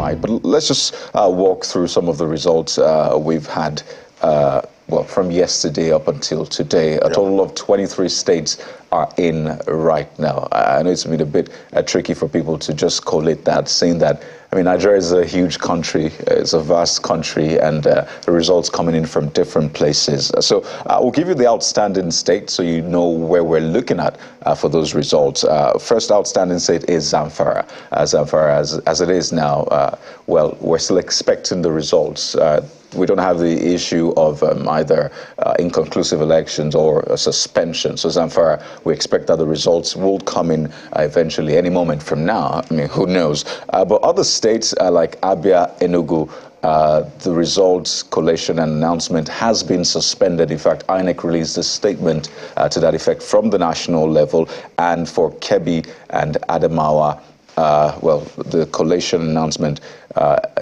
tonight. But let's just walk through some of the results we've had. Well, from yesterday up until today, a total of 23 states are in right now. I know it's been a bit tricky for people to just collate that, saying that, I mean, Nigeria is a huge country, it's a vast country, and the results coming in from different places. So we'll give you the outstanding state so you know where we're looking at for those results. First outstanding state is Zamfara. Zamfara, as it is now, well, we're still expecting the results. We don't have the issue of either inconclusive elections or a suspension. So Zamfara, we expect that the results will come in eventually, any moment from now. I mean, who knows? But other states like Abia, Enugu, the results collation and announcement has been suspended. In fact, INEC released a statement to that effect from the national level. And for Kebbi and Adamawa, well, the collation announcement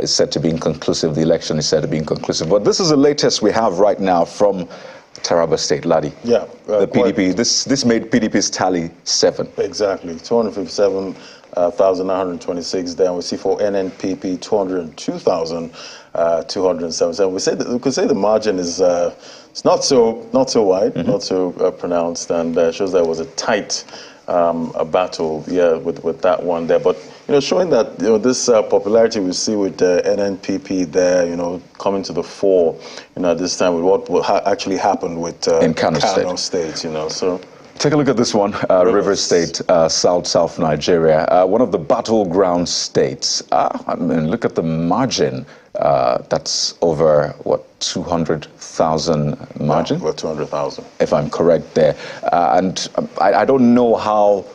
is said to be inconclusive. The election is said to be inconclusive. But this is the latest we have right now from Taraba State, Ladi. Yeah. The PDP, this made PDP's tally 7. Exactly. 257,926 there. And we see for NNPP, 202,277. We could say the margin is it's not so wide, not so pronounced, and shows there was a tight a battle, with that one there. But showing that this popularity we see with NNPP there, coming to the fore, at this time with what actually happened with in Kano State, So take a look at this one, Rivers State, South Nigeria, one of the battleground states. I mean, look at the margin. That's over, what, 200,000 margin? Over 200,000. If I'm correct there. And I don't know how,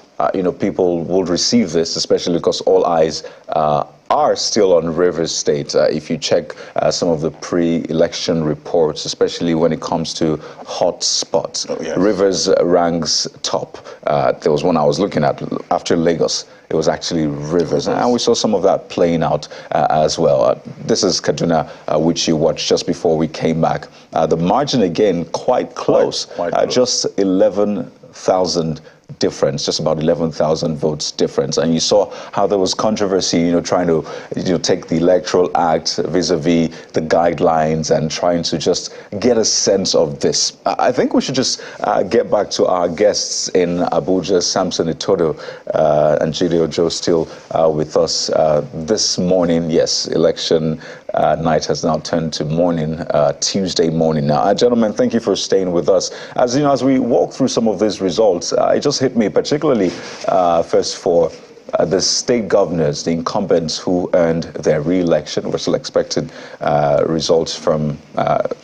people will receive this, especially because all eyes are still on Rivers State. If you check some of the pre-election reports, especially when it comes to hot spots, Rivers ranks top. There was one I was looking at after Lagos. It was actually Rivers, and we saw some of that playing out as well. This is Kaduna, which you watched just before we came back. The margin, again, quite close, quite close. Just 11,000 difference, just about 11,000 votes difference. And you saw how there was controversy, trying to take the Electoral Act vis-a-vis the guidelines and trying to just get a sense of this. I think we should just get back to our guests in Abuja, Samson Itodo and Gideon Joe still with us this morning. Yes, election night has now turned to morning, Tuesday morning now. Gentlemen, thank you for staying with us. As as we walk through some of these results, it just hit me particularly first for the state governors, the incumbents who earned their re-election. We're still expecting results from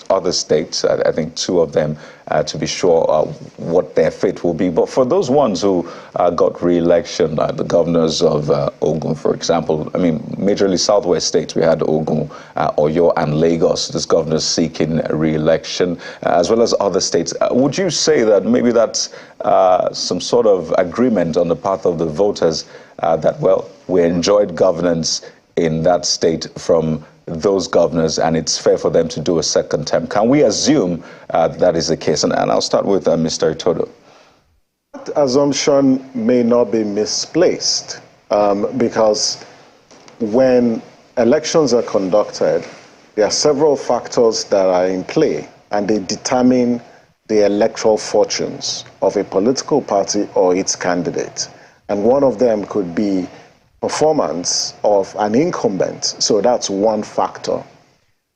other states. I think 2 of them to be sure what their fate will be. But for those ones who got re-election, the governors of Ogun, for example, I mean, majorly southwest states, we had Ogun, Oyo, and Lagos, these governors seeking re-election, as well as other states. Would you say that maybe that's some sort of agreement on the part of the voters that, well, we enjoyed governance in that state from those governors, and it's fair for them to do a second term? Can we assume that is the case? And I'll start with Mr. Itodo. That assumption may not be misplaced because when elections are conducted, there are several factors that are in play, and they determine the electoral fortunes of a political party or its candidate. And one of them could be performance of an incumbent. So that's one factor.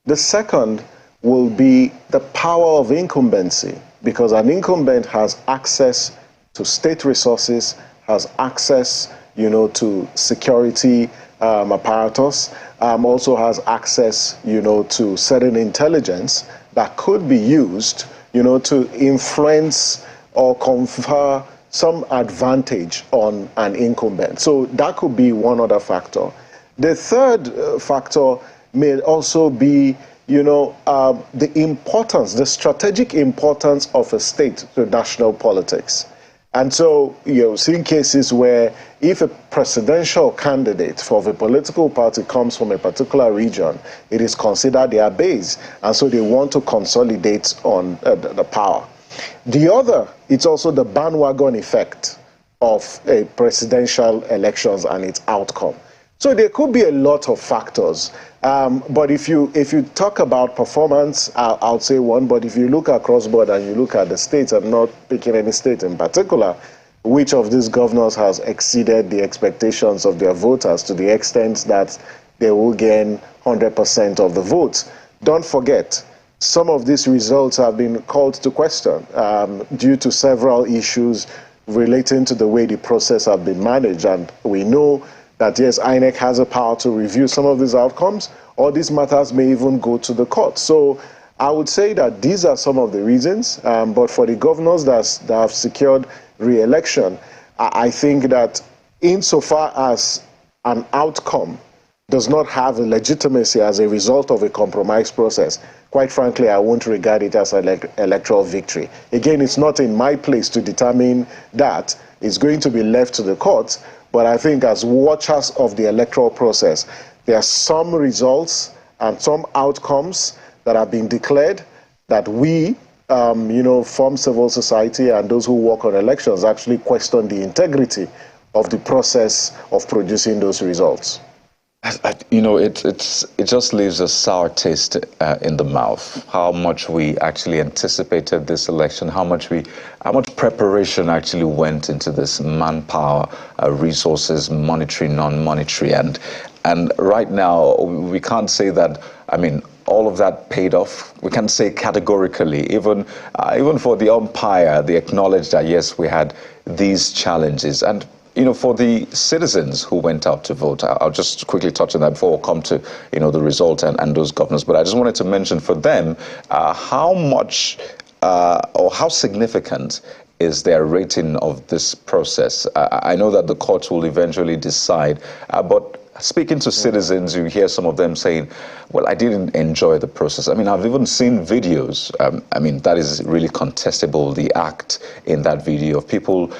The second will be the power of incumbency, because an incumbent has access to state resources, has access, to security apparatus, also has access, to certain intelligence that could be used, to influence or confer some advantage on an incumbent. So that could be one other factor. The third factor may also be, the importance, the strategic importance of a state to national politics. And so, seeing cases where if a presidential candidate for the political party comes from a particular region, it is considered their base. And so they want to consolidate on the power. The other, it's also the bandwagon effect of a presidential elections and its outcome. So there could be a lot of factors. But if you talk about performance, I'll say one. But if you look across board and you look at the states, I'm not picking any state in particular, which of these governors has exceeded the expectations of their voters to the extent that they will gain 100% of the votes? Don't forget, some of these results have been called to question due to several issues relating to the way the process has been managed. And we know that, yes, INEC has a power to review some of these outcomes, or these matters may even go to the court. So I would say that these are some of the reasons. But for the governors that have secured re-election, I think that insofar as an outcome does not have a legitimacy as a result of a compromise process, quite frankly, I won't regard it as an electoral victory. Again, it's not in my place to determine that. It's going to be left to the courts. But I think as watchers of the electoral process, there are some results and some outcomes that have been declared that we, from civil society and those who work on elections actually question the integrity of the process of producing those results. It just leaves a sour taste in the mouth. How much we actually anticipated this election, how much preparation actually went into this, manpower, resources, monetary, non-monetary, and right now we can't say that. I mean, all of that paid off. We can't say categorically. Even for the umpire, they acknowledged that yes, we had these challenges. And for the citizens who went out to vote, I'll just quickly touch on that before we come to, the result and those governors. But I just wanted to mention for them how much or how significant is their rating of this process. I know that the courts will eventually decide, but speaking to citizens, you hear some of them saying, well, I didn't enjoy the process. I mean, I've even seen videos. That is really contestable, the act in that video of people,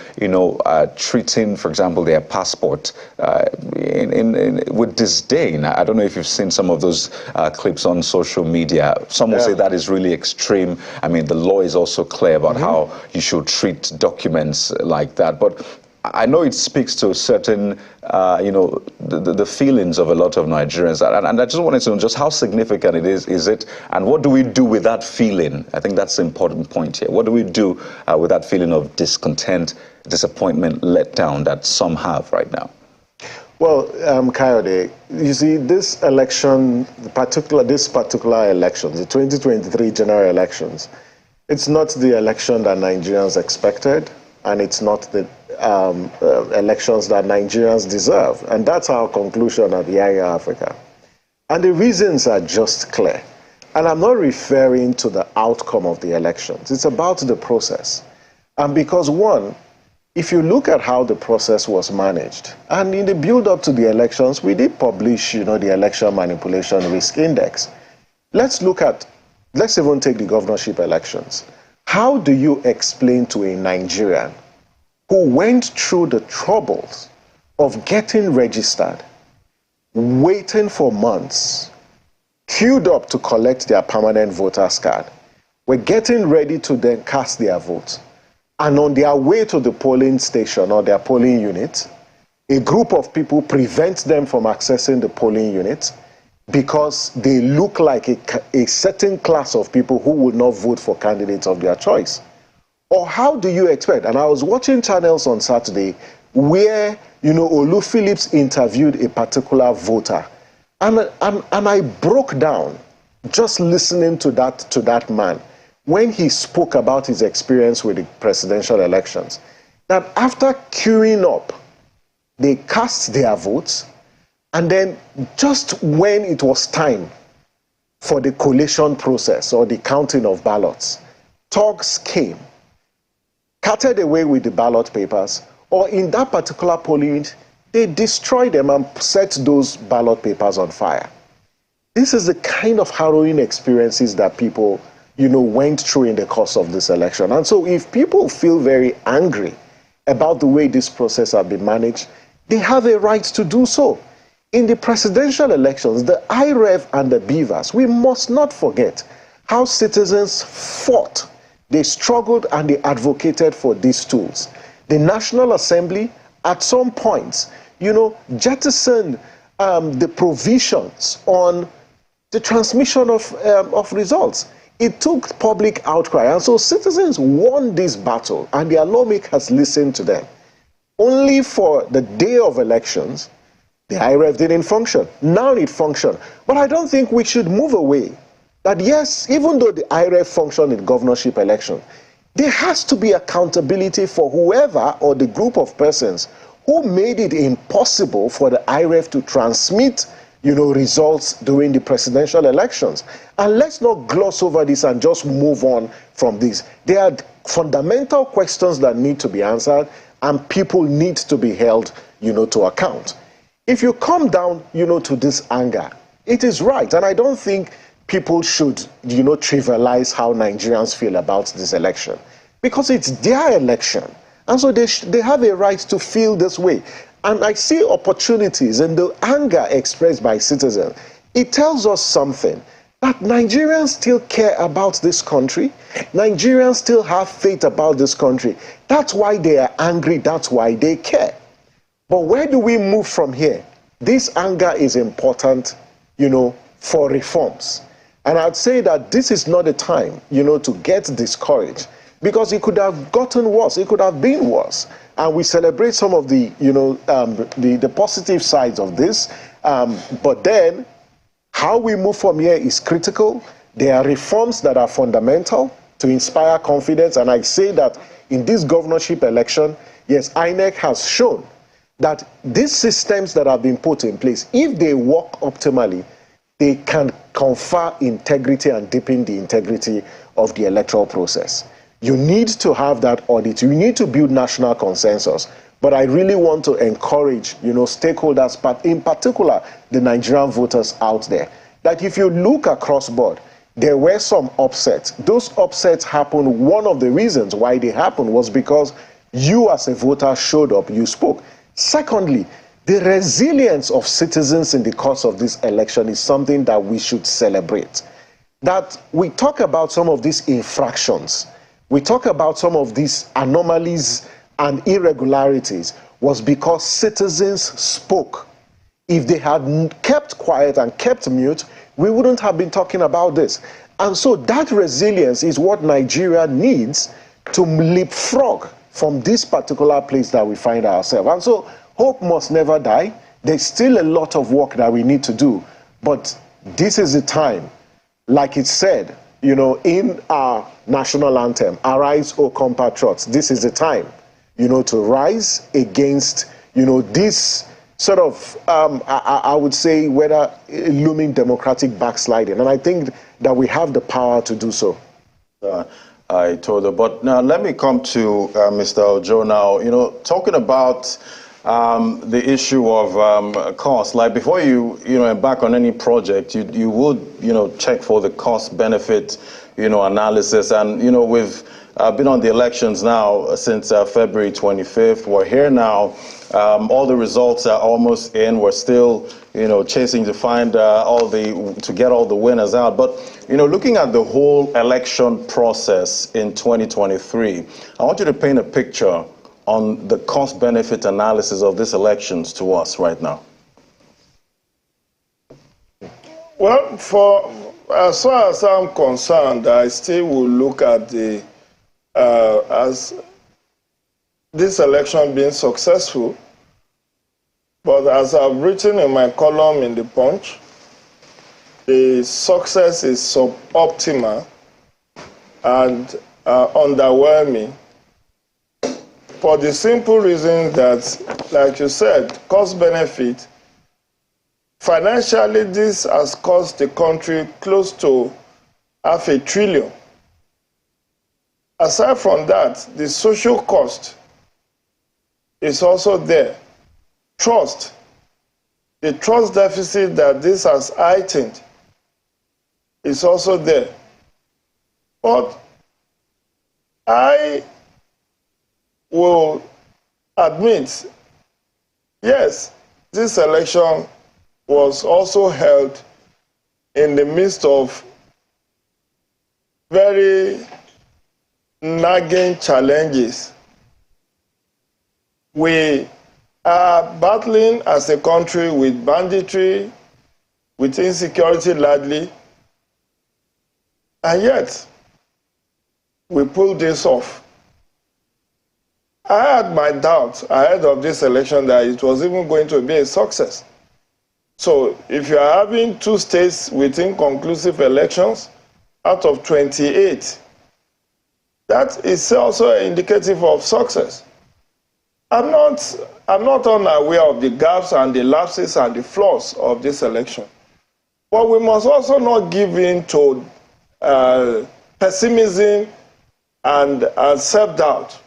treating, for example, their passport with disdain. I don't know if you've seen some of those clips on social media. Some will say that is really extreme. I mean, the law is also clear about how you should treat documents like that. But I know it speaks to a certain, the feelings of a lot of Nigerians. And I just wanted to know just how significant it is it, and what do we do with that feeling? I think that's the important point here. What do we do with that feeling of discontent, disappointment, letdown that some have right now? Well, Kayode, you see, this election, this particular elections, the 2023 general elections, it's not the election that Nigerians expected, and it's not the elections that Nigerians deserve. And that's our conclusion at Yaya Africa. And the reasons are just clear. And I'm not referring to the outcome of the elections. It's about the process. And because, one, if you look at how the process was managed, and in the build-up to the elections, we did publish, the election manipulation risk index. Let's even take the governorship elections. How do you explain to a Nigerian who went through the troubles of getting registered, waiting for months, queued up to collect their permanent voter's card, were getting ready to then cast their vote, and on their way to the polling station or their polling unit, a group of people prevent them from accessing the polling unit because they look like a certain class of people who will not vote for candidates of their choice? Or how do you expect? And I was watching channels on Saturday where, Olu Phillips interviewed a particular voter. And I broke down just listening to that man when he spoke about his experience with the presidential elections. That after queuing up, they cast their votes, and then just when it was time for the collation process or the counting of ballots, thugs came, carted away with the ballot papers, or in that particular polling unit, they destroyed them and set those ballot papers on fire. This is the kind of harrowing experiences that people, went through in the course of this election. And so if people feel very angry about the way this process has been managed, they have a right to do so. In the presidential elections, the IREV and the Beavers, we must not forget how citizens fought. They struggled and they advocated for these tools. The National Assembly, at some points, jettisoned the provisions on the transmission of results. It took public outcry, and so citizens won this battle, and their lawmakers listened to them. Only for the day of elections, the IREF didn't function. Now it functions. But I don't think we should move away. That yes, even though the IREF functioned in governorship election, there has to be accountability for whoever or the group of persons who made it impossible for the IREF to transmit, results during the presidential elections. And let's not gloss over this and just move on from this. There are fundamental questions that need to be answered, and people need to be held, to account. If you come down, to this anger, it is right. And I don't think people should, trivialize how Nigerians feel about this election, because it's their election. And so they have a right to feel this way. And I see opportunities in the anger expressed by citizens. It tells us something, that Nigerians still care about this country. Nigerians still have faith about this country. That's why they are angry. That's why they care. But where do we move from here? This anger is important, for reforms. And I'd say that this is not a time, to get discouraged, because it could have gotten worse. It could have been worse. And we celebrate some of the, the positive sides of this. But then how we move from here is critical. There are reforms that are fundamental to inspire confidence. And I say that in this governorship election, yes, INEC has shown that these systems that have been put in place, if they work optimally, they can confer integrity and deepen the integrity of the electoral process. You need to have that audit. You need to build national consensus. But I really want to encourage, stakeholders, but in particular, the Nigerian voters out there, that if you look across board, there were some upsets. Those upsets happened. One of the reasons why they happened was because you as a voter showed up, you spoke. Secondly, the resilience of citizens in the course of this election is something that we should celebrate. That we talk about some of these infractions, we talk about some of these anomalies and irregularities was because citizens spoke. If they had kept quiet and kept mute, we wouldn't have been talking about this. And so that resilience is what Nigeria needs to leapfrog from this particular place that we find ourselves. And so hope must never die. There's still a lot of work that we need to do. But this is the time, like it said, in our national anthem, arise, O compatriots. This is the time, to rise against, this sort of, I would say, whether looming democratic backsliding. And I think that we have the power to do so. I told her. But now let me come to Mr. Ojo now. Talking about the issue of cost, like before you embark on any project, you would check for the cost benefit analysis. And we've been on the elections now since February 25th. We're here now. All the results are almost in. We're still chasing to find to get all the winners out. But looking at the whole election process in 2023, I want you to paint a picture on the cost-benefit analysis of these elections to us right now. Well, as far as I'm concerned, I still will look at the as this election being successful. But as I've written in my column in the Punch, the success is suboptimal and underwhelming, for the simple reason that, like you said, cost-benefit, financially this has cost the country close to $500 billion. Aside from that, the social cost is also there. Trust, the trust deficit that this has heightened is also there. But I will admit, yes, this election was also held in the midst of very nagging challenges. We are battling as a country with banditry, with insecurity largely, and yet we pulled this off. I had my doubts ahead of this election that it was even going to be a success. So if you are having 2 states with inconclusive elections out of 28, that is also indicative of success. I'm not unaware of the gaps and the lapses and the flaws of this election. But we must also not give in to pessimism and self-doubt.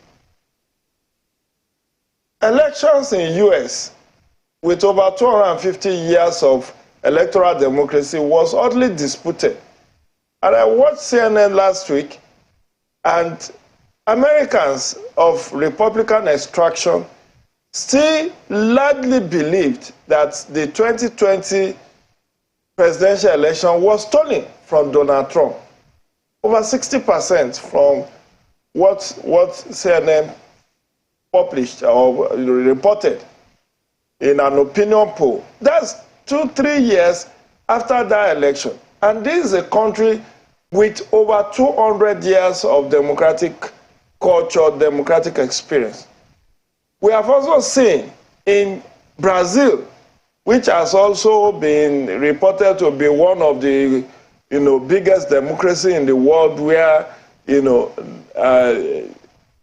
Elections in US with over 250 years of electoral democracy was hotly disputed. And I watched CNN last week, and Americans of Republican extraction still largely believed that the 2020 presidential election was stolen from Donald Trump. Over 60% from what CNN published or reported in an opinion poll. That's 2-3 years after that election. And this is a country with over 200 years of democratic culture, democratic experience. We have also seen in Brazil, which has also been reported to be one of the biggest democracy in the world, where election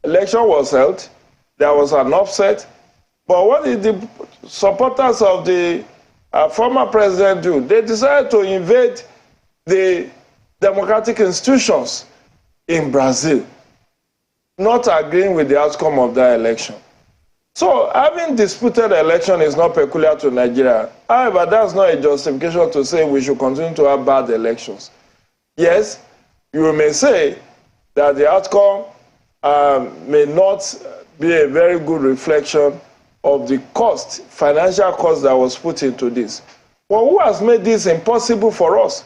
was held, there was an upset. But what did the supporters of the former president do? They decided to invade the democratic institutions in Brazil, not agreeing with the outcome of that election. So having disputed election is not peculiar to Nigeria. However, that's not a justification to say we should continue to have bad elections. Yes, you may say that the outcome may not be a very good reflection of the cost, financial cost that was put into this. But who has made this impossible for us?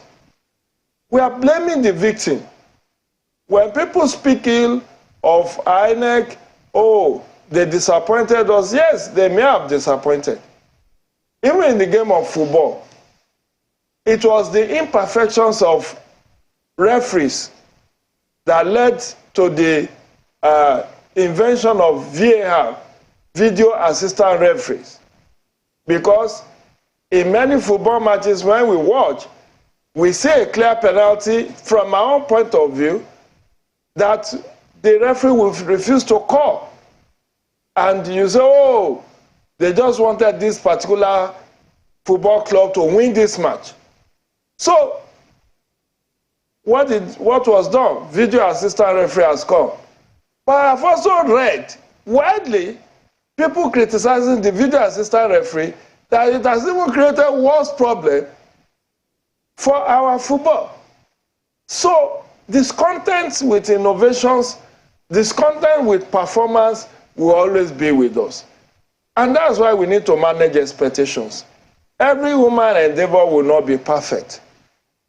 We are blaming the victim. When people speak ill of INEC, oh, they disappointed us. Yes, they may have disappointed. Even in the game of football, it was the imperfections of referees that led to the invention of VAR, video assistant referees. Because in many football matches, when we watch, we see a clear penalty from our own point of view that the referee will refuse to call. And you say, oh, they just wanted this particular football club to win this match. So, what was done? Video assistant referee has come. But I've also read widely people criticizing the video assistant referee that it has even created worse problem for our football. So, discontent with innovations, discontent with performance will always be with us. And that's why we need to manage expectations. Every human endeavor will not be perfect.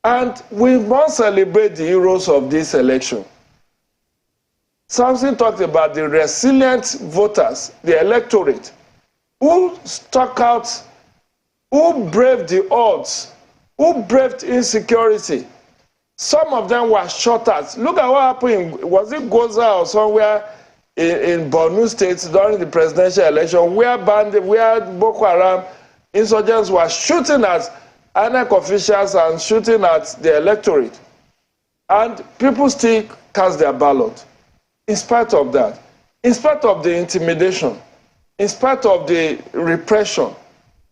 And we must celebrate the heroes of this election. Samson talked about the resilient voters, the electorate, who stuck out, who braved the odds, who braved insecurity. Some of them were shot at. Look at what happened was it Goza or somewhere in Borno State during the presidential election, where Boko Haram insurgents were shooting at INEC officials and shooting at the electorate. And people still cast their ballot. In spite of that, in spite of the intimidation, in spite of the repression,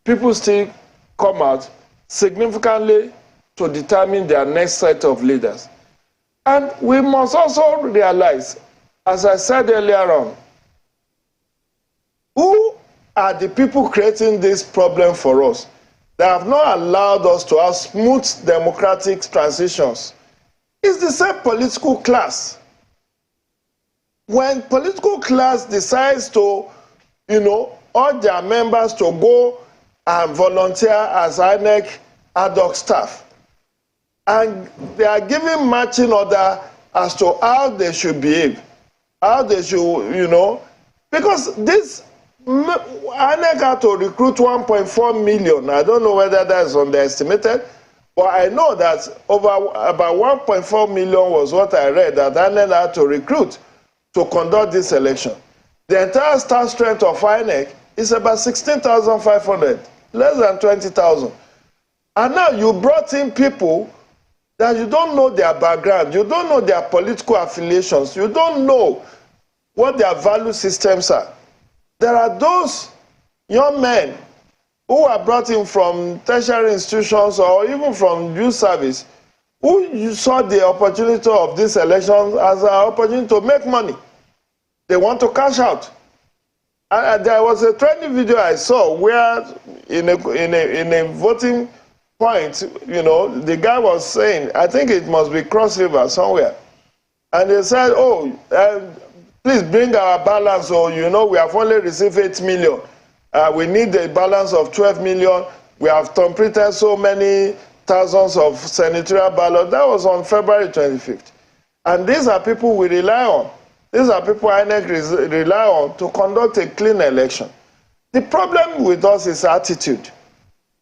people still come out significantly to determine their next set of leaders. And we must also realize, as I said earlier on, who are the people creating this problem for us that have not allowed us to have smooth democratic transitions? It's the same political class. When political class decides to, urge their members to go and volunteer as INEC ad hoc staff, and they are giving marching order as to how they should behave, how they should, because INEC had to recruit 1.4 million. I don't know whether that is underestimated, but I know that about 1.4 million was what I read that INEC had to recruit to conduct this election. The entire staff strength of INEC is about 16,500, less than 20,000. And now you brought in people that you don't know their background, you don't know their political affiliations, you don't know what their value systems are. There are those young men who are brought in from tertiary institutions or even from youth service who you saw the opportunity of this election as an opportunity to make money. They want to cash out. And there was a trending video I saw where in a voting point, you know, the guy was saying, I think it must be Cross River somewhere. And they said, oh, please bring our balance, or you know, we have only received 8 million. We need a balance of 12 million. We have completed so many thousands of senatorial ballots. That was on February 25th. And these are people we rely on. These are people INEC rely on to conduct a clean election. The problem with us is attitude.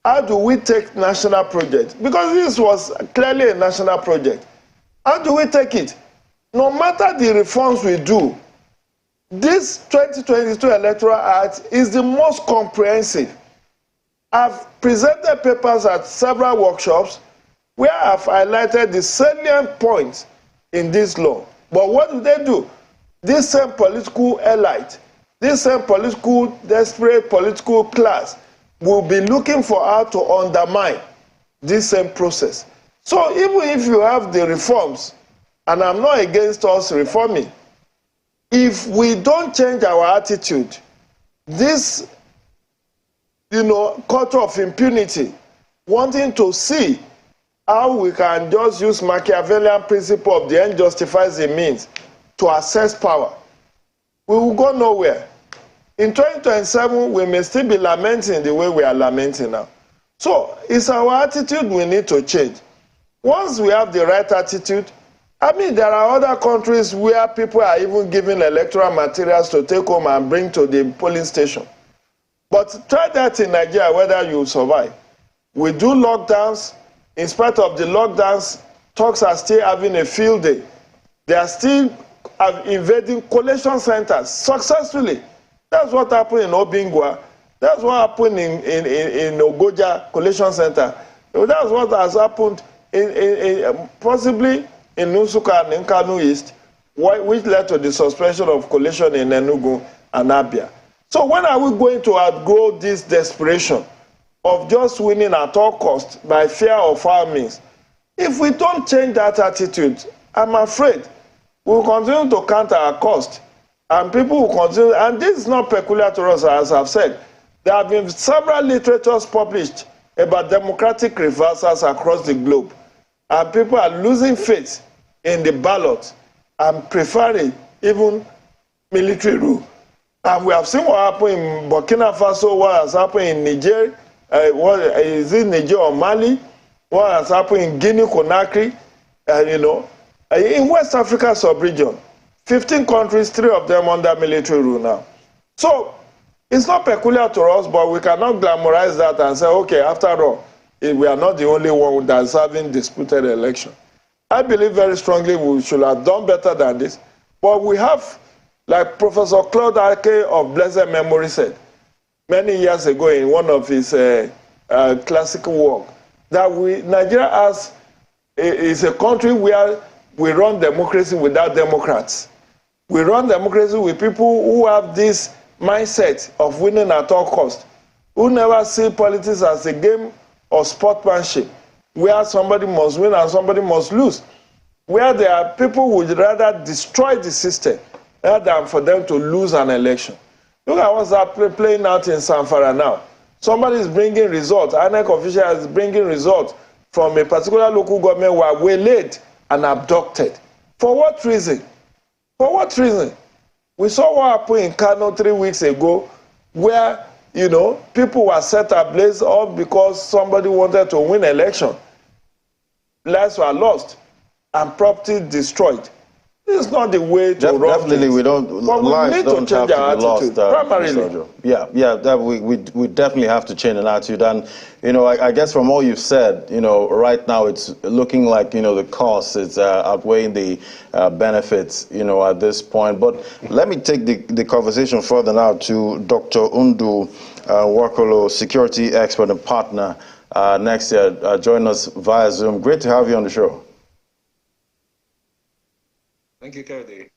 How do we take national projects? Because this was clearly a national project. How do we take it? No matter the reforms we do, this 2022 Electoral Act is the most comprehensive. I've presented papers at several workshops where I've highlighted the salient points in this law. But what do? This same political elite, this same political, desperate political class will be looking for how to undermine this same process. So even if you have the reforms, and I'm not against us reforming, if we don't change our attitude, this, culture of impunity, wanting to see how we can just use Machiavellian principle of the end justifies the means to access power, we will go nowhere. In 2027, we may still be lamenting the way we are lamenting now. So it's our attitude we need to change. Once we have the right attitude, there are other countries where people are even giving electoral materials to take home and bring to the polling station. But try that in Nigeria, whether you survive. We do lockdowns. In spite of the lockdowns, talks are still having a field day. They are still invading collation centers successfully. That's what happened in Obingwa. That's what happened in Ogoja collation center. That's what has happened possibly in Nusuka and in Kano East, which led to the suspension of collation in Enugu and Abia. So when are we going to outgrow this desperation of just winning at all costs by fear of our means? If we don't change that attitude, I'm afraid we'll continue to count our cost. And people will continue, and this is not peculiar to us, as I've said. There have been several literatures published about democratic reversals across the globe. And people are losing faith in the ballot and preferring even military rule. And we have seen what happened in Burkina Faso, what has happened in Niger, what is it Niger or Mali, what has happened in Guinea-Conakry, in West Africa sub-region. 15 countries, 3 of them under military rule now. So it's not peculiar to us, but we cannot glamorize that and say, okay, after all, we are not the only one that's having disputed election. I believe very strongly we should have done better than this. But we have, like Professor Claude Ake of blessed memory said many years ago in one of his classical work, that Nigeria is a country where we run democracy without Democrats. We run democracy with people who have this mindset of winning at all costs, who never see politics as a game of sportsmanship, where somebody must win and somebody must lose, where there are people who would rather destroy the system rather than for them to lose an election. Look at what's playing out in Zamfara now. Somebody is bringing results, INEC official is bringing results from a particular local government were waylaid and abducted. For what reason? For what reason? We saw what happened in Kano 3 weeks ago, where, people were set ablaze all because somebody wanted to win election. Lives were lost and property destroyed. This is not the way to run Definitely, things. we don't. But we Lives need don't to change have to our be lost. attitude, primarily. Mr. Ojo. Yeah. That we definitely have to change an attitude. And I guess from all you've said, right now it's looking like the cost is outweighing the benefits, at this point. But let me take the conversation further now to Dr. Undu Wakolo, security expert and partner. Next year, join us via Zoom. Great to have you on the show. Thank you, Kennedy.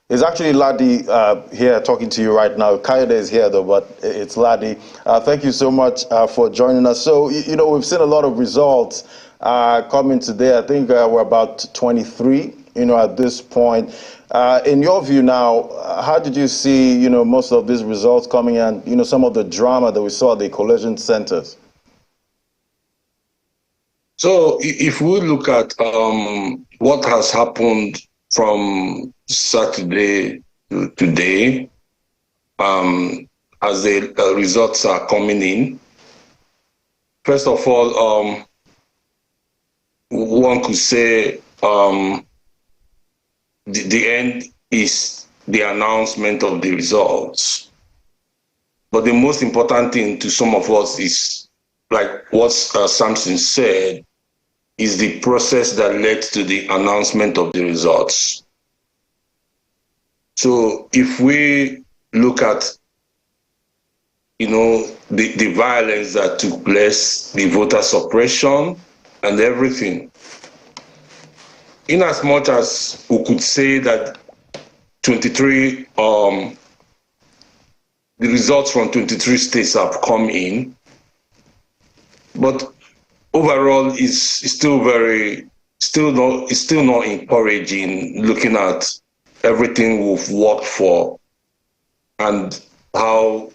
It's actually Ladi here talking to you right now. Kayode is here though, but it's Ladi. Thank you so much for joining us. So, we've seen a lot of results coming today. I think we're about 23, at this point. In your view now, how did you see, most of these results coming and, some of the drama that we saw at the collation centers? So if we look at what has happened from Saturday to today, as the results are coming in, first of all, one could say the end is the announcement of the results. But the most important thing to some of us is, like what Samson said, is the process that led to the announcement of the results. So if we look at, the violence that took place, the voter suppression and everything, in as much as we could say that 23, the results from 23 states have come in, but overall is still not encouraging, looking at everything we've worked for and how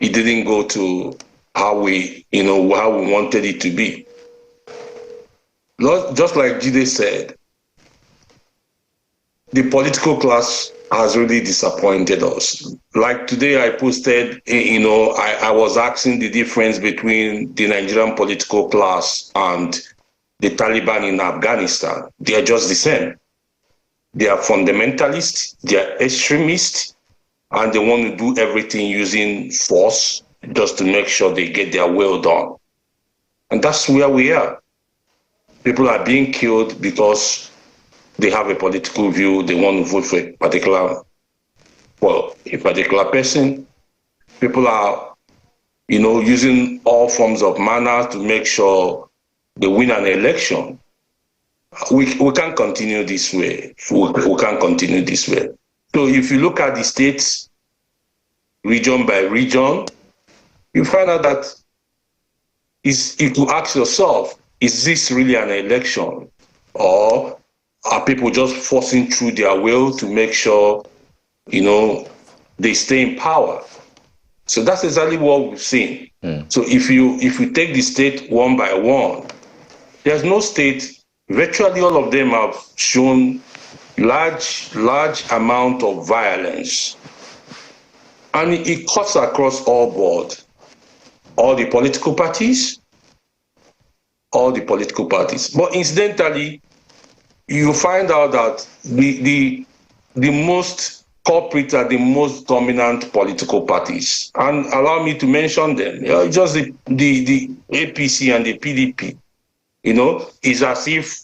it didn't go to how we wanted it to be. Just like Jide said, the political class has really disappointed us. Like today I posted, I was asking the difference between the Nigerian political class and the Taliban in Afghanistan. They are just the same. They are fundamentalists, they are extremists, and they want to do everything using force just to make sure they get their will done. And that's where we are. People are being killed because they have a political view, they want to vote for a particular person. People are, using all forms of manner to make sure they win an election. We can't continue this way. We can't continue this way. So if you look at the states, region by region, you find out that you could ask yourself, is this really an election? Or are people just forcing through their will to make sure, they stay in power? So that's exactly what we've seen. So if you take the state one by one, there's no state, virtually all of them have shown large amount of violence. And it cuts across all board, all the political parties. But incidentally, you find out that the most culprits are the most dominant political parties. And allow me to mention them. Just the APC and the PDP. It's as if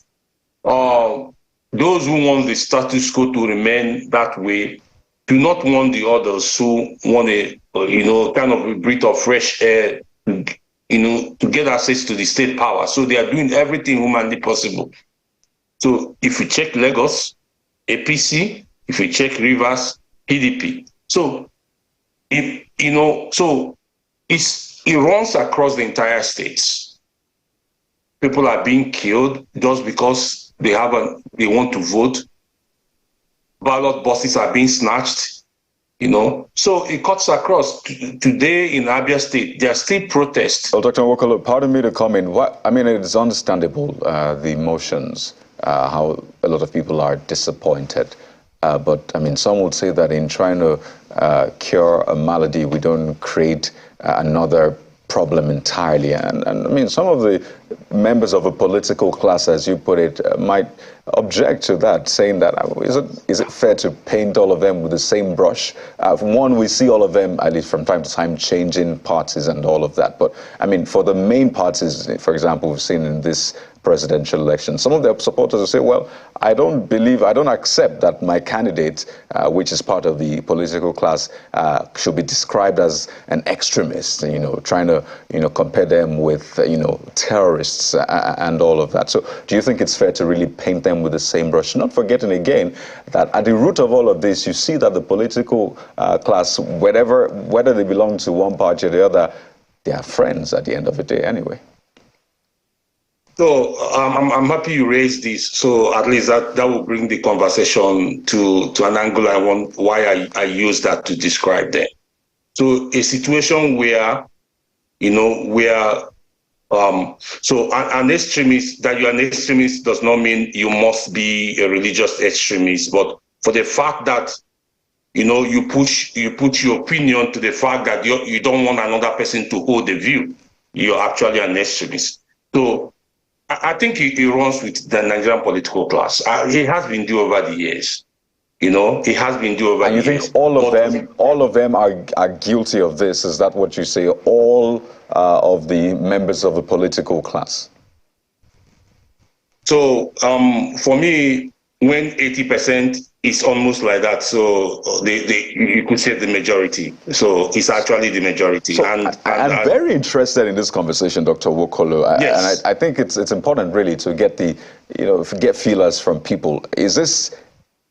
those who want the status quo to remain that way do not want the others who want a kind of a breath of fresh air, to get access to the state power. So they are doing everything humanly possible. So if you check Lagos, APC, if you check Rivers, PDP. So it runs across the entire states. People are being killed just because they want to vote. Ballot boxes are being snatched. So it cuts across. Today in Abia State, there are still protests. Well, Dr. Wakolo, pardon me to come in. It's understandable, the emotions, how a lot of people are disappointed. But some would say that in trying to cure a malady, we don't create another problem entirely. And I mean, some of the members of a political class, as you put it, might object to that, saying that is it fair to paint all of them with the same brush? One, we see all of them, at least from time to time, changing parties and all of that. But I mean, for the main parties, for example, we've seen in this presidential election, some of their supporters will say, well, I don't accept that my candidate, which is part of the political class, should be described as an extremist, trying to, compare them with, terrorists and all of that. So do you think it's fair to really paint them with the same brush? Not forgetting again that at the root of all of this, you see that the political class, whether they belong to one party or the other, they are friends at the end of the day anyway. So I'm happy you raised this. So at least that will bring the conversation to an angle why I use that to describe them. So a situation where, so an extremist, that you're an extremist does not mean you must be a religious extremist, but for the fact that, you put your opinion to the fact that you don't want another person to hold the view, you're actually an extremist. So I think it runs with the Nigerian political class. It has been due over the years. It has been due over the years. And you think all of them are guilty of this? Is that what you say? All of the members of the political class? So for me, when 80% is almost like that, so you could say the majority. So it's actually the majority. So I'm very interested in this conversation, Dr. Nwokolo. Yes. And I think it's important really to get get feelers from people. Is this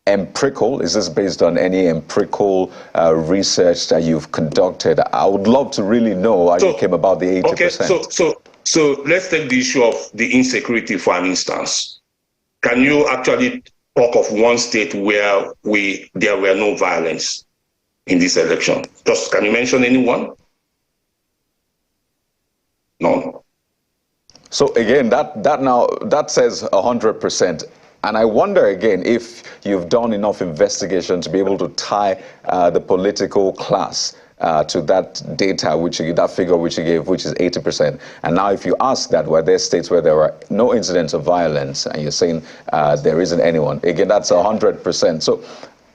empirical? Is this based on any empirical research that you've conducted? I would love to really know how you came about the 80%. Okay, so let's take the issue of the insecurity for an instance. Can you actually talk of one state where there were no violence in this election? Just can you mention anyone? No. So again, that says 100%. And I wonder again if you've done enough investigation to be able to tie the political class to that data, that figure which you gave, which is 80%. And now if you ask that, were there states where there were no incidents of violence, and you're saying there isn't anyone, again, that's 100%. So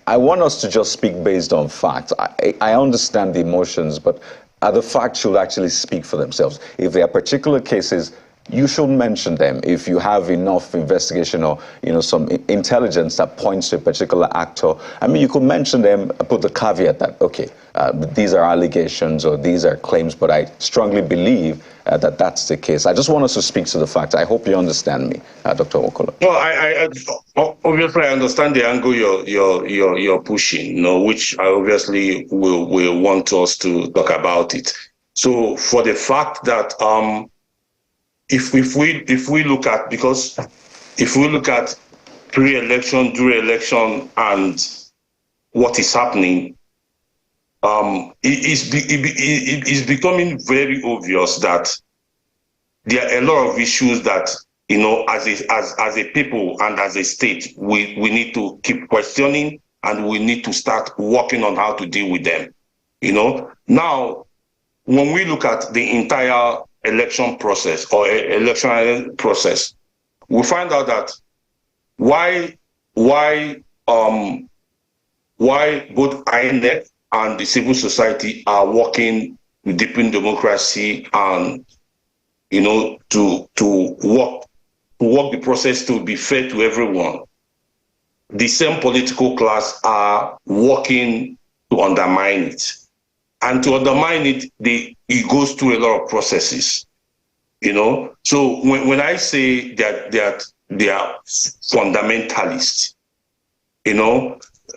I want us to just speak based on facts. I understand the emotions, but the facts should actually speak for themselves. If there are particular cases, you should mention them. If you have enough investigation or some intelligence that points to a particular actor, I mean, you could mention them, put the caveat that, okay, these are allegations or these are claims, but I strongly believe that that's the case. I just want us to speak to the facts. I hope you understand me, Dr. Nwokolo. Well, I obviously I understand the angle you're pushing, which I obviously will want us to talk about it. So for the fact that if we look at, because if we look at pre-election, during election, and what is happening, it is becoming very obvious that there are a lot of issues that, as a people and as a state, we need to keep questioning, and we need to start working on how to deal with them. Now, when we look at the entire election process or election process, we find out that why both INEC and the civil society are working to deepen democracy and to work the process to be fair to everyone. The same political class are working to undermine it. And to undermine it, it goes through a lot of processes, So when I say that they are fundamentalists,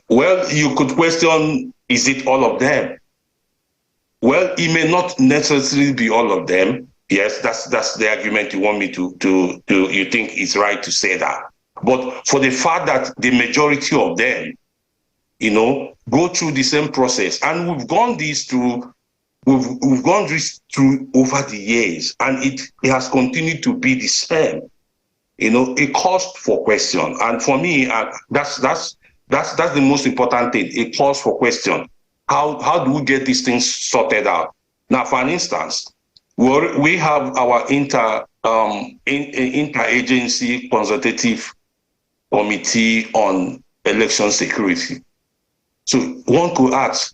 well, you could question, is it all of them? Well, it may not necessarily be all of them. Yes, that's the argument you want me to you think it's right to say that. But for the fact that the majority of them, go through the same process. And we've gone this through over the years, and it has continued to be the same. It calls for question. And for me, that's the most important thing. It calls for question. How do we get these things sorted out? Now, for an instance, We have our interagency consultative committee on election security. So one could ask,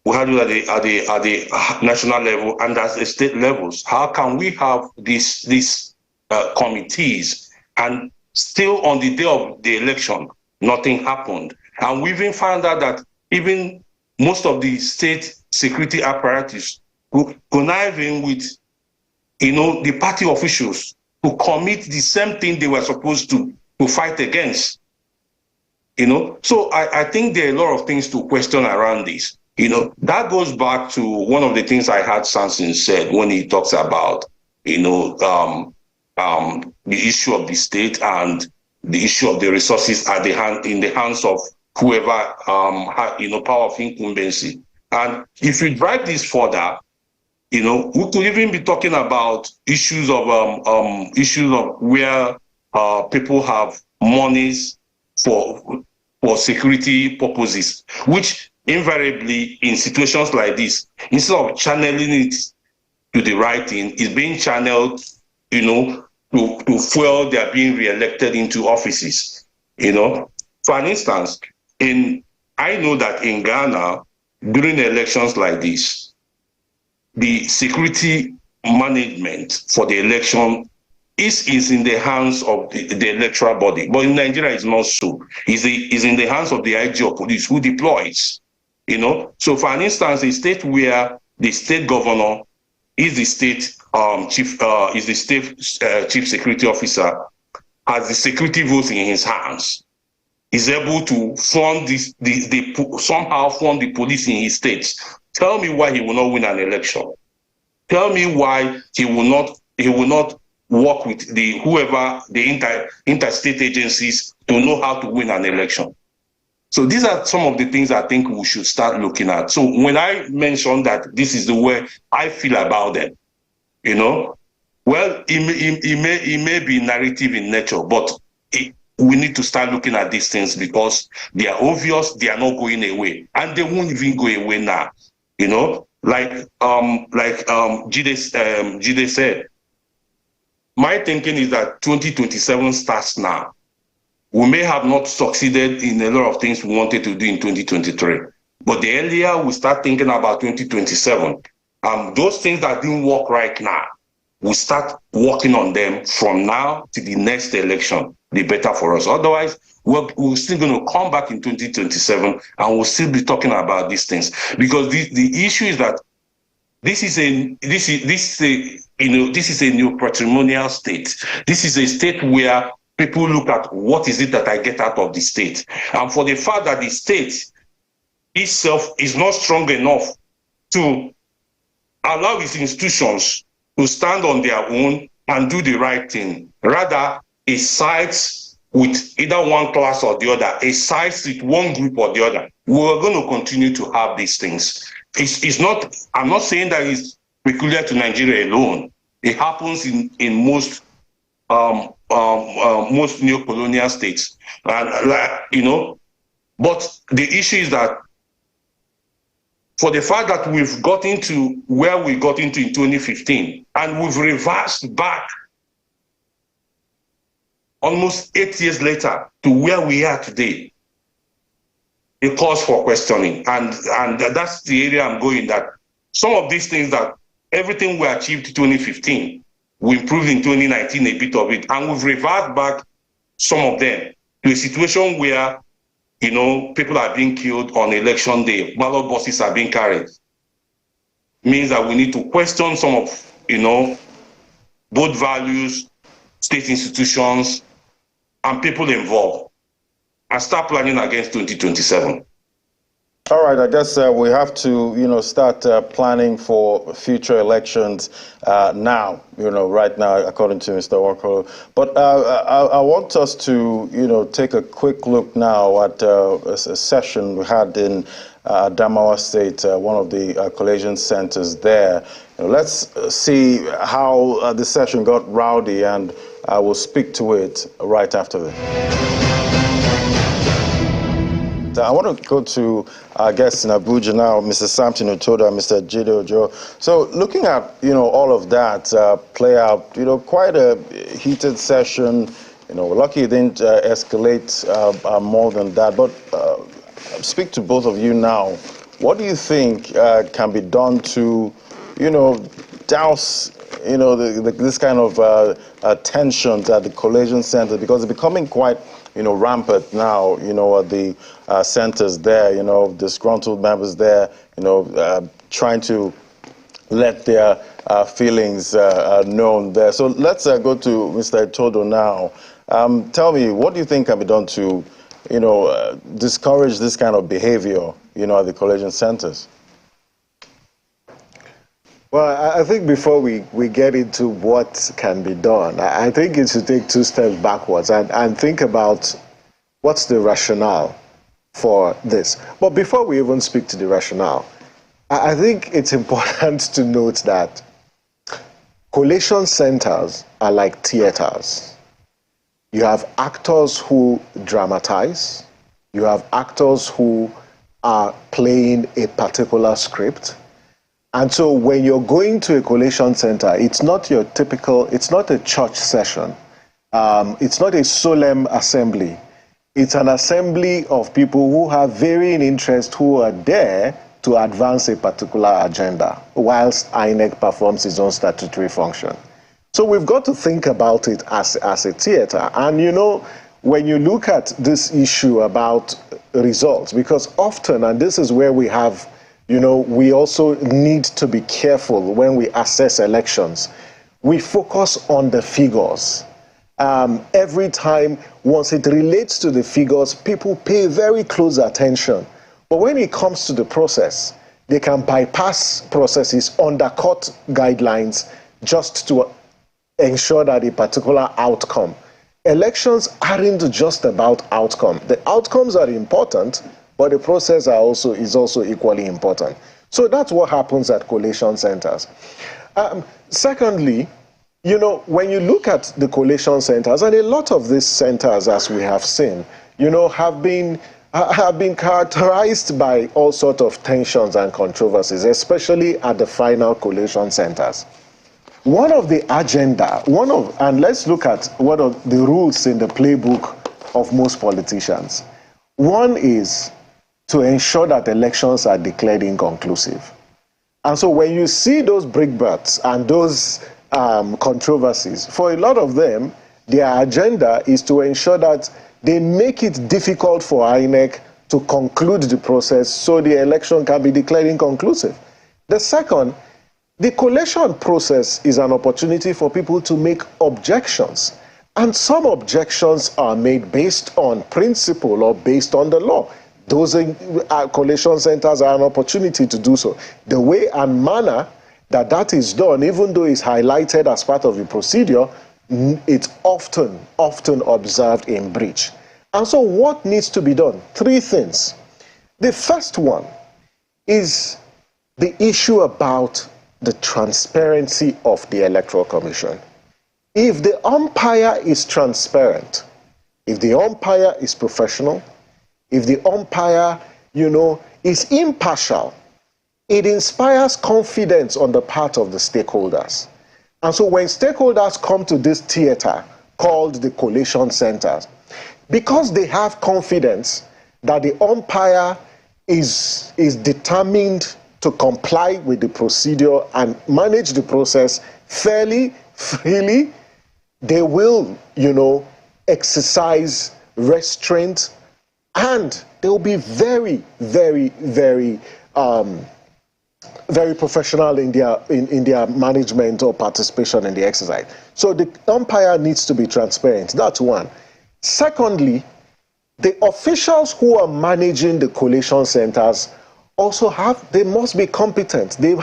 we have it at the national level and at the state levels. How can we have these committees and still on the day of the election, nothing happened? And we even found out that even most of the state security apparatus conniving with, the party officials to commit the same thing they were supposed to fight against. So I think there are a lot of things to question around this. That goes back to one of the things I heard Samson said when he talks about, the issue of the state and the issue of the resources in the hands of whoever power of incumbency. And if you drive this further, we could even be talking about issues of where people have monies for security purposes, which invariably in situations like this, instead of channeling it to the right thing, is being channeled, to fuel their being re-elected into offices. For an instance, I know that in Ghana, during elections like this, the security management for the election is in the hands of the electoral body. But in Nigeria, it's not so. It's in the hands of the IG of police who deploys. So for an instance, a state where the state governor is the state chief security officer, has the security votes in his hands, is able to somehow fund the police in his state. Tell me why he will not win an election. Tell me why he will not work with the interstate agencies to know how to win an election. So these are some of the things I think we should start looking at. So when I mentioned that this is the way I feel about them, well, it may be narrative in nature, but we need to start looking at these things because they are obvious, they are not going away, and they won't even go away now. Like Jide said, my thinking is that 2027 starts now. We may have not succeeded in a lot of things we wanted to do in 2023, but the earlier we start thinking about 2027, those things that didn't work right now, we start working on them from now to the next election, the better for us. Otherwise, we're still going to come back in 2027 and we'll still be talking about these things, because the issue is that this is a new patrimonial state. This is a state where people look at what is it that I get out of the state, and for the fact that the state itself is not strong enough to allow its institutions to stand on their own and do the right thing. Rather, it sides with either one class or the other. It sides with one group or the other. We're going to continue to have these things. It's not. I'm not saying that it's peculiar to Nigeria alone. It happens in most neo-colonial states, and But the issue is that for the fact that we've got into where we got into in 2015, and we've reversed back almost 8 years later to where we are today, it calls for questioning. And that's the area I'm going, that some of these things, that everything we achieved in 2015, we improved in 2019 a bit of it, and we've reversed back some of them to a situation where people are being killed on election day, ballot boxes are being carried. Means that we need to question some of, both values, state institutions, and people involved, and start planning against 2027. All right, I guess we have to, start planning for future elections now, right now, according to Mr. Wakolo. But I want us to, take a quick look now at a session we had in Adamawa State, one of the collation centers there. Let's see how the session got rowdy, and I will speak to it right after this. right. I want to go to our guests in Abuja now, Mr. Samson Otodo and Mr. Jide Ojo. So looking at, all of that play out, quite a heated session. Lucky it didn't escalate more than that. But speak to both of you now. What do you think can be done to, douse, this kind of tensions at the collation center? Because it's becoming quite, rampant now, at the centers there, disgruntled members there, trying to let their feelings known there. So let's go to Mr. Otodo now. Tell me, what do you think can be done to, discourage this kind of behavior, at the collation centers? Well, I think before we get into what can be done, I think it should take 2 steps backwards and think about what's the rationale for this. But before we even speak to the rationale, I think it's important to note that collation centers are like theaters. You have actors who dramatize. You have actors who are playing a particular script. And so when you're going to a collation center, it's not your typical, it's not a church session. It's not a solemn assembly. It's an assembly of people who have varying interests who are there to advance a particular agenda, whilst INEC performs its own statutory function. So we've got to think about it as a theater. And when you look at this issue about results, because often, and this is where we have, we also need to be careful when we assess elections. We focus on the figures. Every time, once it relates to the figures, people pay very close attention. But when it comes to the process, they can bypass processes, undercut guidelines, just to ensure that a particular outcome. Elections aren't just about outcome. The outcomes are important, but the process is also equally important. So that's what happens at collation centers. Secondly, when you look at the collation centers, and a lot of these centers, as we have seen, have been characterized by all sorts of tensions and controversies, especially at the final collation centers. One of the agenda, and let's look at what are the rules in the playbook of most politicians. One is to ensure that elections are declared inconclusive. And so when you see those brickbats and those controversies, for a lot of them, their agenda is to ensure that they make it difficult for INEC to conclude the process so the election can be declared inconclusive. The second, the collation process is an opportunity for people to make objections. And some objections are made based on principle or based on the law. Those collation centers are an opportunity to do so. The way and manner that is done, even though it's highlighted as part of the procedure, it's often observed in breach. And so what needs to be done? 3 things. The first one is the issue about the transparency of the Electoral Commission. If the umpire is transparent, if the umpire is professional, if the umpire, is impartial, it inspires confidence on the part of the stakeholders. And so when stakeholders come to this theater called the collation centers, because they have confidence that the umpire is determined to comply with the procedure and manage the process fairly, freely, they will, exercise restraint, and they will be very, very, very, very professional in their management or participation in the exercise. So the umpire needs to be transparent. That's one. Secondly, the officials who are managing the collation centers they must be competent. They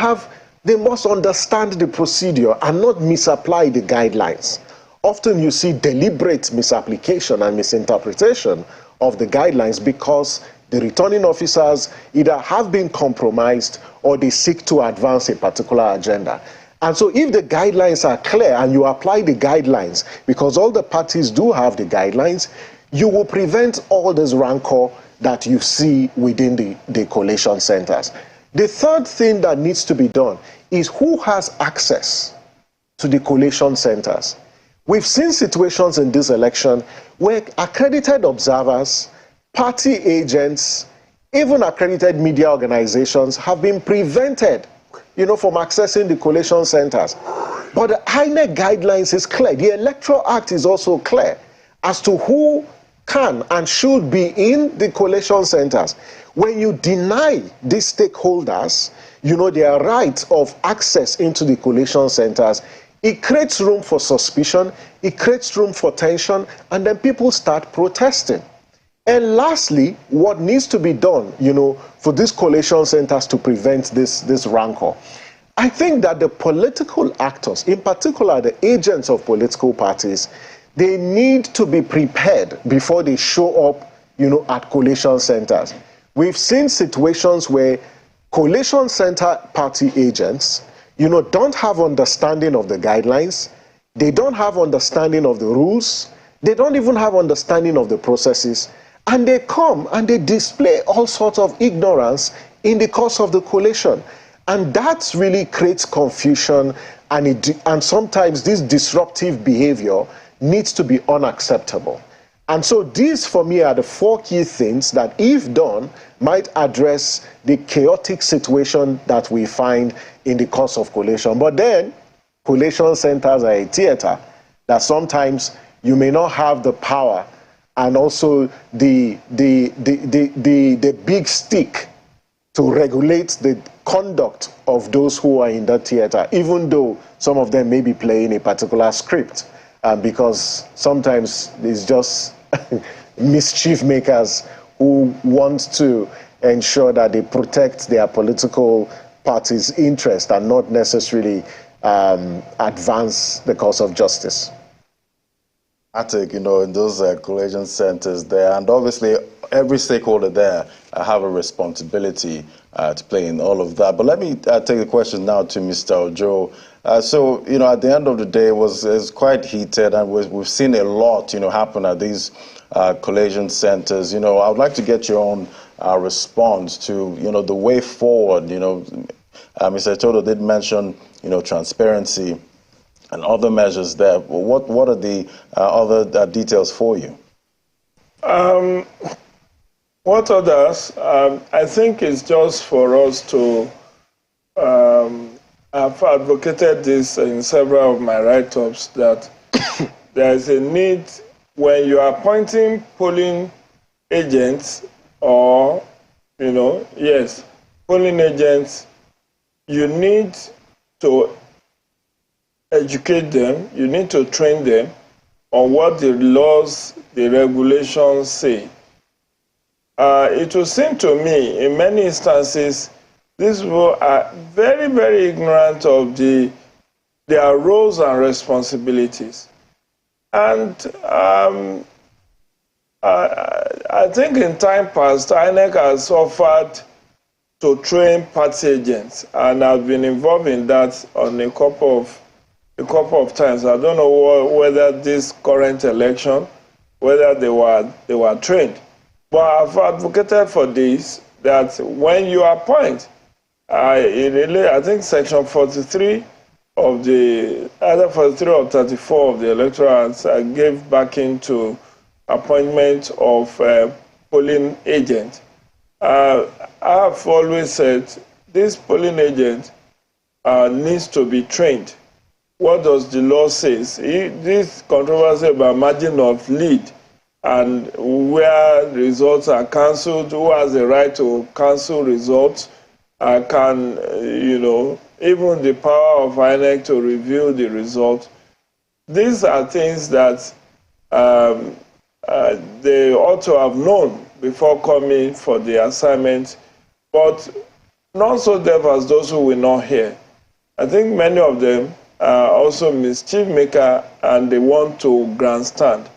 must understand the procedure and not misapply the guidelines. Often you see deliberate misapplication and misinterpretation of the guidelines because the returning officers either have been compromised or they seek to advance a particular agenda. And so if the guidelines are clear and you apply the guidelines, because all the parties do have the guidelines, you will prevent all this rancor that you see within the collation centers. The third thing that needs to be done is who has access to the collation centers. We've seen situations in this election where accredited observers, party agents, even accredited media organizations have been prevented, from accessing the collation centers. But the INEC guidelines is clear. The Electoral Act is also clear as to who can and should be in the collation centers. When you deny these stakeholders, their right of access into the collation centers, it creates room for suspicion, it creates room for tension, and then people start protesting. And lastly, what needs to be done, for these collation centers to prevent this rancor, I think that the political actors, in particular the agents of political parties, they need to be prepared before they show up, at collation centers. We've seen situations where collation center party agents, don't have understanding of the guidelines, they don't have understanding of the rules, they don't even have understanding of the processes, and they come and they display all sorts of ignorance in the course of the collation. And that really creates confusion, and sometimes this disruptive behavior needs to be unacceptable. And so these, for me, are the 4 key things that, if done, might address the chaotic situation that we find in the course of collation. But then, collation centers are a theater that sometimes you may not have the power and also the big stick to regulate the conduct of those who are in that theater, even though some of them may be playing a particular script, because sometimes it's just mischief makers who want to ensure that they protect their political party's interest and not necessarily advance the cause of justice. I think, in those collation centers there, and obviously every stakeholder there have a responsibility to play in all of that. But let me take the question now to Mr. Ojo. So, at the end of the day, it was quite heated, and we've seen a lot, happen at these collation centers. I would like to get your own response to, the way forward. Mr. Toto did mention, transparency and other measures there. What are the other details for you? What others? I think it's just for us to, I've advocated this in several of my write-ups, that there is a need when you are appointing polling agents or, polling agents, you need to educate them, you need to train them on what the laws, the regulations say. It will seem to me, in many instances, these people are very, very ignorant of their roles and responsibilities. And I think in time past, INEC has offered to train party agents, and I've been involved in that on a couple of times. I don't know whether this current election, whether they were trained. But I've advocated for this, that when you appoint, I think Section 43 of either 43 or 34 of the Electoral Act gave backing to appointment of polling agent. I have always said this polling agent needs to be trained. What does the law say? This controversy about margin of lead and where results are cancelled, who has the right to cancel results, can, even the power of INEC to review the results. These are things that they ought to have known before coming for the assignment, but not so deaf as those who will not hear. I think many of them are also mischief maker, and they want to grandstand.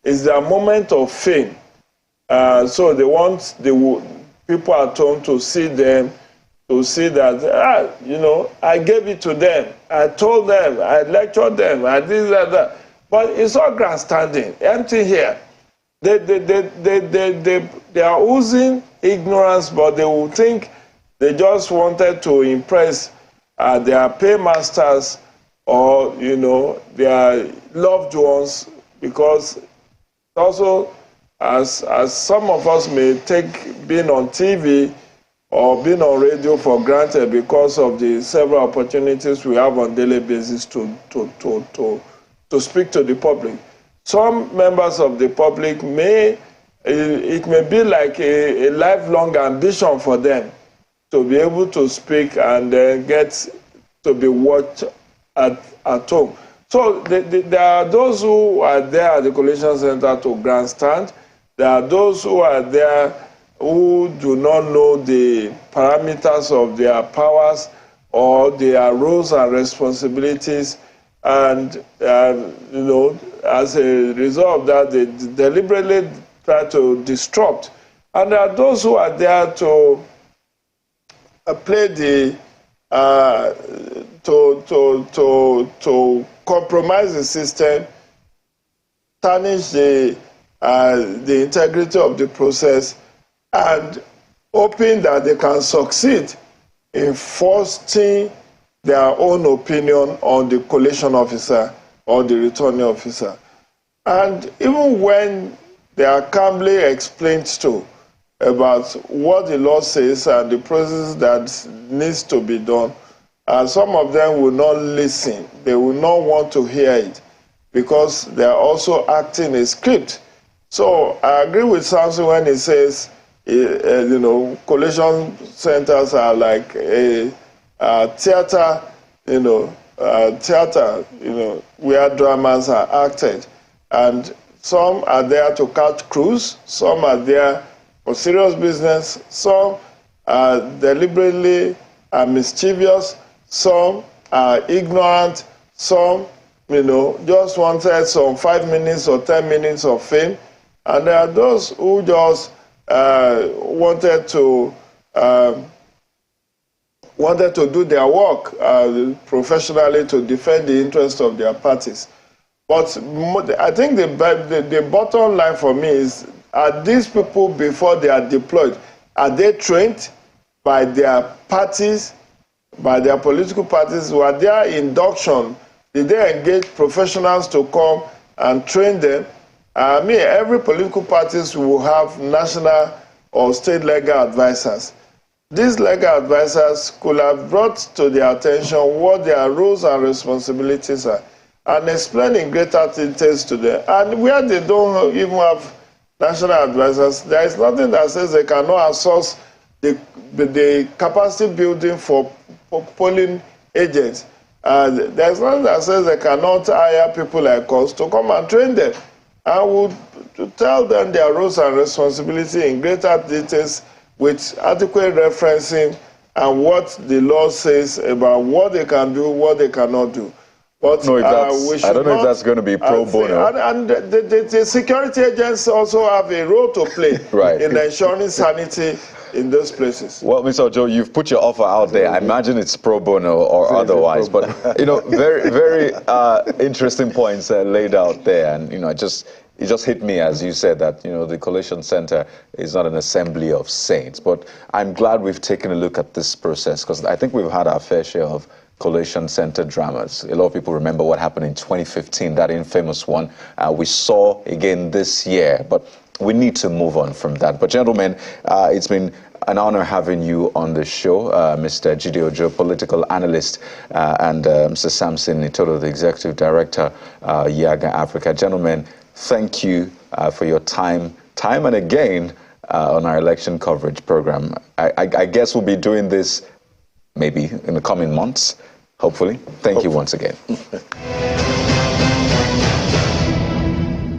It's their moment of fame. So they want people at home to see them, to see that, I gave it to them, I told them, I lectured them, I did that. But it's all grandstanding, empty here. They are oozing ignorance, but they will think they just wanted to impress their paymasters or, you know, their loved ones, because also, as some of us may take being on TV or being on radio for granted because of the several opportunities we have on daily basis to speak to the public. Some members of the public it may be like a lifelong ambition for them to be able to speak and then get to be watched at home. So there are those who are there at the Coalition Center to grandstand. There are those who are there who do not know the parameters of their powers or their roles and responsibilities, and you know, as a result of that, they deliberately try to disrupt. And there are those who are there to play the to compromise the system, tarnish the integrity of the process, and hoping that they can succeed in forcing their own opinion on the collation officer or the returning officer. And even when they are calmly explained to about what the law says and the process that needs to be done, some of them will not listen. They will not want to hear it because they are also acting a script. So I agree with Samson when he says, you know, collation centers are like a theater, where dramas are acted. And some are there to catch crews, some are there for serious business, some are deliberately mischievous, some are ignorant, some, just wanted some 5 minutes or 10 minutes of fame. And there are those who just wanted to do their work professionally to defend the interests of their parties. But I think the bottom line for me is, are these people, before they are deployed, are they trained by their parties, by their political parties? Were their induction, did they engage professionals to come and train them? Every political parties will have national or state legal advisors. These legal advisors could have brought to their attention what their roles and responsibilities are and explain in greater details to them. And where they don't even have national advisors, there is nothing that says they cannot outsource the capacity building for polling agents. There is nothing that says they cannot hire people like us to come and train them. I would tell them their roles and responsibility in greater details with adequate referencing and what the law says about what they can do, what they cannot do. But I don't know if that's going to be pro bono. And the security agents also have a role to play in ensuring sanity in those places. Well, Mr. Ojo, you've put your offer out there. I imagine it's pro bono or otherwise. But, very, very interesting points laid out there. And, it just hit me, as you said, that, the Coalition Center is not an assembly of saints. But I'm glad we've taken a look at this process, because I think we've had our fair share of Coalition Center dramas. A lot of people remember what happened in 2015, that infamous one. We saw again this year, but we need to move on from that. But gentlemen, it's been an honor having you on the show, Mr. Jide Ojo, political analyst, and Mr. Samson Itodo, the executive director, Yaga Africa. Gentlemen, thank you for your time and again on our election coverage program. I guess we'll be doing this maybe in the coming months, hopefully. Thank you once again.